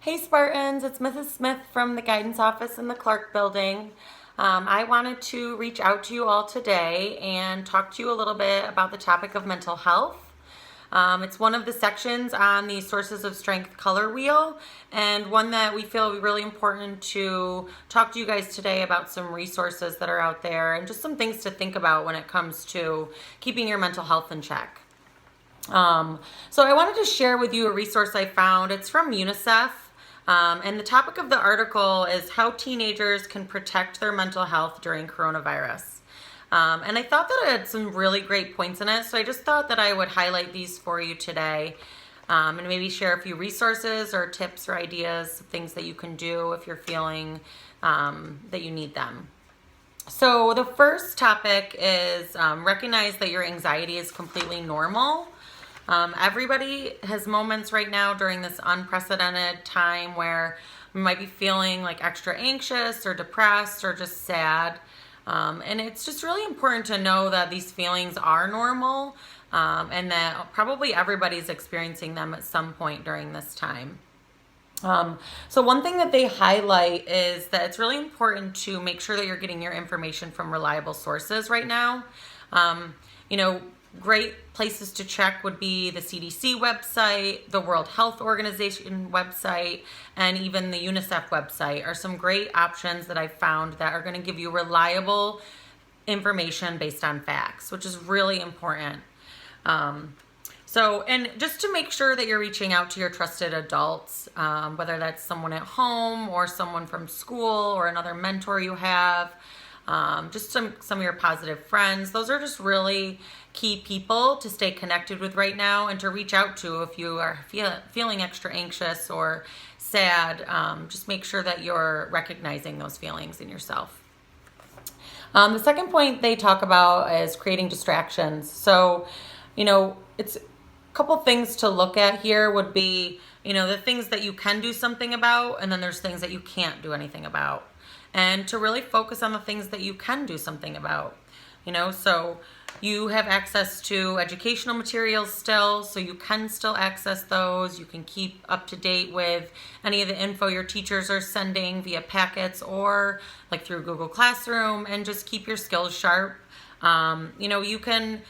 Hey Spartans, it's Mrs. Smith from the guidance office in the Clark building. I wanted to reach out to you all today and talk to you a little bit about the topic of mental health. It's one of the sections on the Sources of Strength color wheel, and one that we feel really important to talk to you guys today about some resources that are out there and just some things to think about when it comes to keeping your mental health in check. So I wanted to share with you a resource I found. It's from UNICEF. And the topic of the article is how teenagers can protect their mental health during coronavirus. And I thought that it had some really great points in it, so I just thought that I would highlight these for you today, and maybe share a few resources or tips or ideas, things that you can do if you're feeling that you need them. So the first topic is recognize that your anxiety is completely normal. Everybody has moments right now during this unprecedented time where we might be feeling like extra anxious or depressed or just sad. And it's just really important to know that these feelings are normal, and that probably everybody's experiencing them at some point during this time. So one thing that they highlight is that it's really important to make sure that you're getting your information from reliable sources right now. Great places to check would be the CDC website, the World Health Organization website, and even the UNICEF website are some great options that I found that are going to give you reliable information based on facts, which is really important. And just to make sure that you're reaching out to your trusted adults, whether that's someone at home or someone from school or another mentor you have, just some of your positive friends. Those are just really key people to stay connected with right now and to reach out to if you are feeling extra anxious or sad. Just make sure that you're recognizing those feelings in yourself. The second point they talk about is creating distractions. So, it's a couple things to look at here would be, the things that you can do something about, and then there's things that you can't do anything about. And to really focus on the things that you can do something about. So you have access to educational materials still, so you can still access those. You can keep up to date with any of the info your teachers are sending via packets or like through Google Classroom, and just keep your skills sharp. You can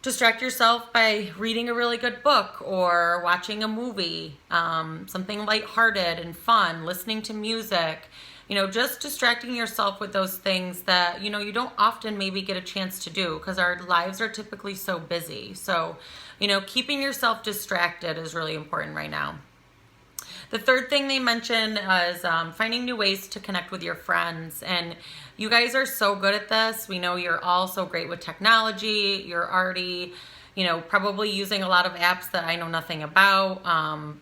distract yourself by reading a really good book or watching a movie, something lighthearted and fun, listening to music. Just distracting yourself with those things that, you don't often maybe get a chance to do because our lives are typically so busy. So, keeping yourself distracted is really important right now. The third thing they mention is finding new ways to connect with your friends. And you guys are so good at this. We know you're all so great with technology. You're already probably using a lot of apps that I know nothing about.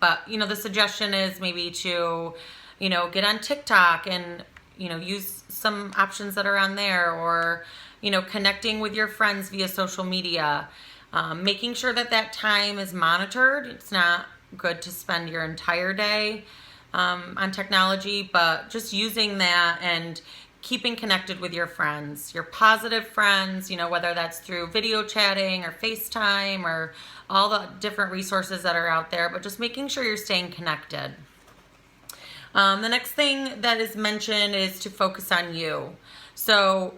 But the suggestion is maybe to get on TikTok and, use some options that are on there, or, connecting with your friends via social media, making sure that time is monitored. It's not good to spend your entire day on technology, but just using that and keeping connected with your friends, your positive friends, whether that's through video chatting or FaceTime or all the different resources that are out there, but just making sure you're staying connected. The next thing that is mentioned is to focus on you. So,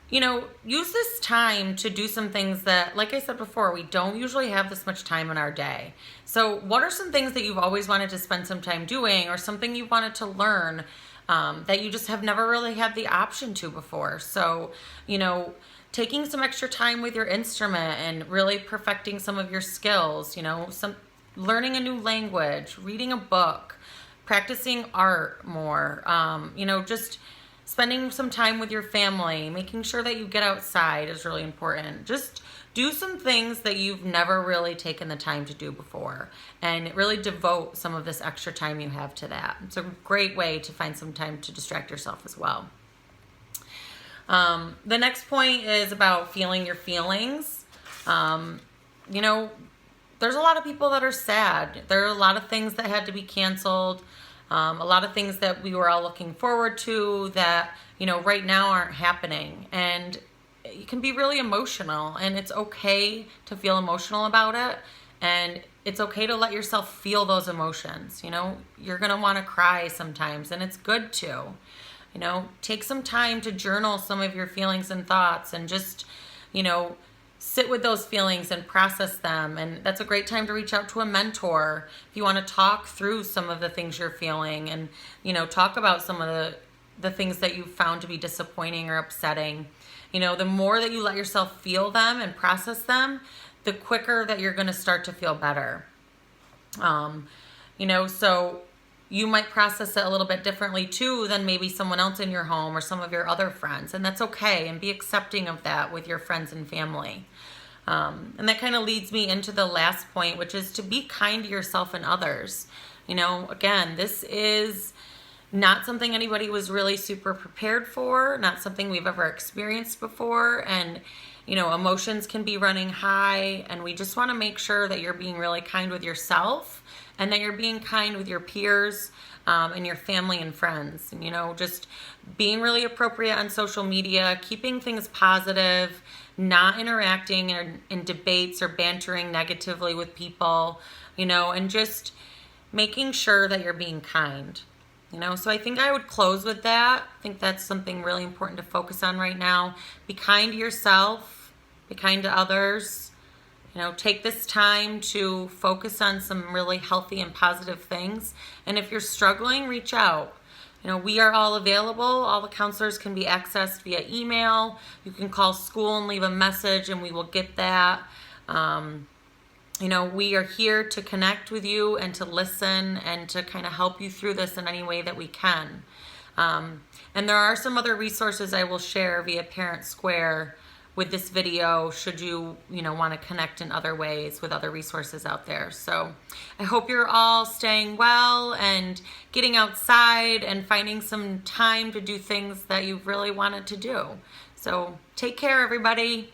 use this time to do some things that, like I said before, we don't usually have this much time in our day. So what are some things that you've always wanted to spend some time doing, or something you wanted to learn that you just have never really had the option to before? So, taking some extra time with your instrument and really perfecting some of your skills, learning a new language, reading a book, practicing art more, just spending some time with your family, making sure that you get outside is really important. Just do some things that you've never really taken the time to do before, and really devote some of this extra time you have to that. It's a great way to find some time to distract yourself as well. The next point is about feeling your feelings. There's a lot of people that are sad. There are a lot of things that had to be canceled. A lot of things that we were all looking forward to that, right now aren't happening. And it can be really emotional, and it's okay to feel emotional about it. And it's okay to let yourself feel those emotions. You're going to want to cry sometimes, and it's good to. Take some time to journal some of your feelings and thoughts, and just, sit with those feelings and process them. And that's a great time to reach out to a mentor if you want to talk through some of the things you're feeling, and, talk about some of the things that you found to be disappointing or upsetting. The more that you let yourself feel them and process them, the quicker that you're going to start to feel better. So you might process it a little bit differently too than maybe someone else in your home or some of your other friends. And that's okay. And be accepting of that with your friends and family. And that kind of leads me into the last point, which is to be kind to yourself and others. Again, this is not something anybody was really super prepared for, not something we've ever experienced before. And emotions can be running high, and we just want to make sure that you're being really kind with yourself, and that you're being kind with your peers and your family and friends. And, just being really appropriate on social media, keeping things positive, not interacting in debates or bantering negatively with people, and just making sure that you're being kind. So I think I would close with that. I think that's something really important to focus on right now. Be kind to yourself, be kind to others. Take this time to focus on some really healthy and positive things. And if you're struggling, reach out. We are all available. All the counselors can be accessed via email. You can call school and leave a message, and we will get that. We are here to connect with you and to listen and to kind of help you through this in any way that we can. And there are some other resources I will share via Parent Square with this video, should you, want to connect in other ways with other resources out there. So I hope you're all staying well and getting outside and finding some time to do things that you've really wanted to do. So take care, everybody.